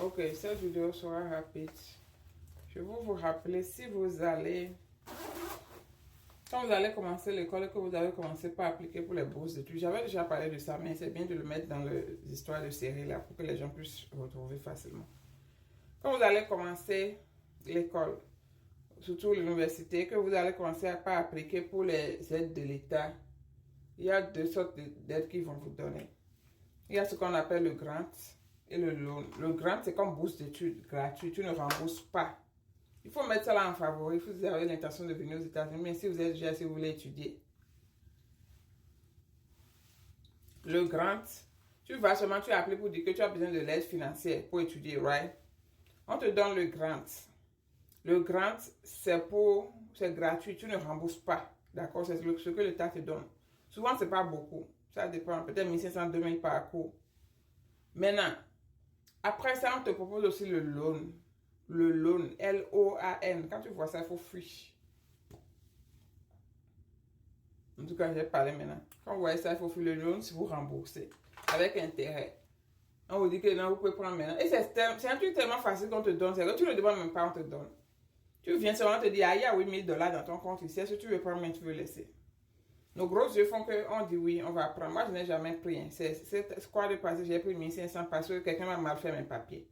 Ok, cette vidéo sera rapide. Je vais vous rappeler, si vous allez, quand vous allez commencer l'école et que vous avez commencé par appliquer pour les bourses d'études, j'avais déjà parlé de ça, mais c'est bien de le mettre dans les histoires de série là pour que les gens puissent retrouver facilement. Quand vous allez commencer l'école, surtout l'université, que vous allez commencer par appliquer pour les aides de l'État, il y a deux sortes d'aides qu'ils vont vous donner. Il y a ce qu'on appelle le grant et le loan. Le grant, c'est comme bourse d'études gratuite. Tu ne rembourses pas. Il faut mettre ça là en favori. Si vous avez l'intention de venir aux États-Unis, mais si vous êtes déjà, si vous voulez étudier. Le grant, tu vas seulement, tu appeler pour dire que tu as besoin de l'aide financière pour étudier, right? On te donne le grant. Le grant, c'est gratuit. Tu ne rembourses pas. D'accord? C'est ce que l'État te donne. Souvent, c'est pas beaucoup. Ça dépend. Peut-être 1500, 2000 par cours. Maintenant, après ça, on te propose aussi le loan. Le loan, L-O-A-N. Quand tu vois ça, il faut fuir. En tout cas, j'ai parlé maintenant. Quand vous voyez ça, il faut fuir le loan si vous remboursez. Avec intérêt. On vous dit que non, vous pouvez prendre maintenant. Et c'est un truc tellement facile qu'on te donne. C'est que tu ne le demandes même pas, on te donne. Tu viens seulement te dire, ah, il y a 8000 dollars dans ton compte ici. Est-ce que tu veux prendre, mais tu veux laisser? Nos gros yeux font qu'on dit oui, on va prendre. Moi, je n'ai jamais pris. C'est quoi de passé, j'ai pris 1500 parce que quelqu'un m'a mal fait mes papiers.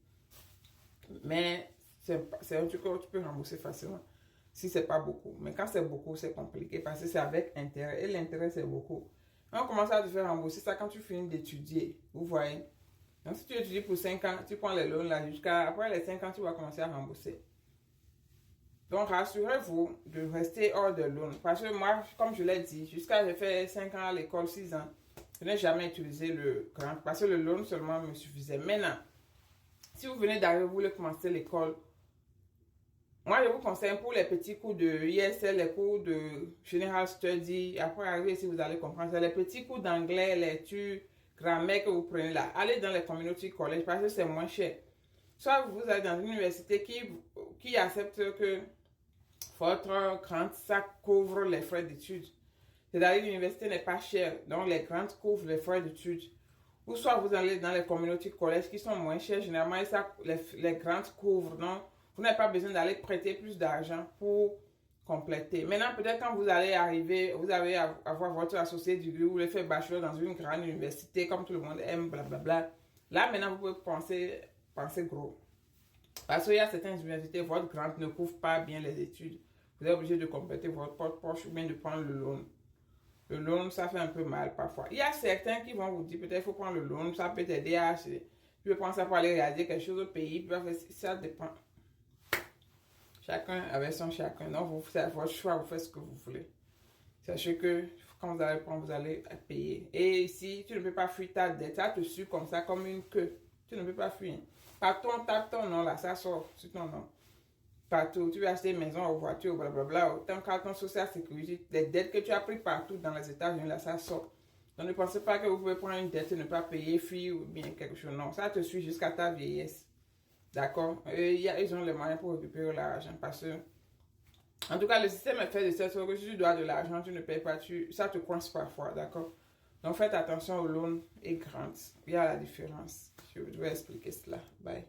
Mais c'est un truc que tu peux rembourser facilement. Si c'est pas beaucoup. Mais quand c'est beaucoup, c'est compliqué parce que c'est avec intérêt. Et l'intérêt, c'est beaucoup. On commence à te faire rembourser ça quand tu finis d'étudier. Vous voyez? Donc, si tu étudies pour 5 ans, tu prends les loans là jusqu'à après les 5 ans, tu vas commencer à rembourser. Donc, rassurez-vous de rester hors de loan. Parce que moi, comme je l'ai dit, jusqu'à j'ai fait 5 ans à l'école, 6 ans, je n'ai jamais utilisé le grant parce que le loan seulement me suffisait. Maintenant, si vous venez d'arriver, vous voulez commencer l'école, moi, je vous conseille pour les petits cours de ISL, les cours de General Study, après arriver ici, vous allez comprendre. C'est les petits cours d'anglais, lecture, grammaire que vous prenez là. Allez dans les community college parce que c'est moins cher. Soit vous allez dans une université qui accepte que votre grant, ça couvre les frais d'études. C'est-à-dire que l'université n'est pas chère, donc les grants couvrent les frais d'études. Ou soit vous allez dans les community college qui sont moins chers, généralement les grants couvrent, donc vous n'avez pas besoin d'aller prêter plus d'argent pour compléter. Maintenant, peut-être quand vous allez arriver, vous allez avoir votre associé du vous voulez faire bachelor dans une grande université, comme tout le monde aime, blablabla. Là, maintenant, vous pouvez penser gros. Parce qu'il y a certaines universités, votre grant ne couvre pas bien les études. Vous êtes obligé de compléter votre poche ou bien de prendre le loan. Le loan, ça fait un peu mal parfois. Il y a certains qui vont vous dire, peut-être il faut prendre le loan, ça peut t'aider à acheter. Tu peux prendre ça pour aller réaliser quelque chose au pays, ça dépend. Chacun avec son chacun. Donc, c'est votre choix, vous faites ce que vous voulez. Sachez que quand vous allez prendre, vous allez payer. Et ici, tu ne peux pas fuir ta dette. Ça te suit comme ça, comme une queue. Tu ne peux pas fuir. Partout, on tape ton nom là, ça sort sur ton nom. Partout, tu veux acheter une maison ou voiture, blablabla. Ton carton social sécurité, les dettes que tu as prises partout dans les États-Unis, là, ça sort. Donc, ne pensez pas que vous pouvez prendre une dette et ne pas payer, fuir ou bien quelque chose. Non, ça te suit jusqu'à ta vieillesse. D'accord? Ils ont les moyens pour récupérer l'argent parce que, en tout cas, le système est fait de cette sorte que si tu dois de l'argent, tu ne payes pas, ça te coince parfois. D'accord? Donc, faites attention aux loans et grants. Il y a la différence. Je vais expliquer cela. Bye.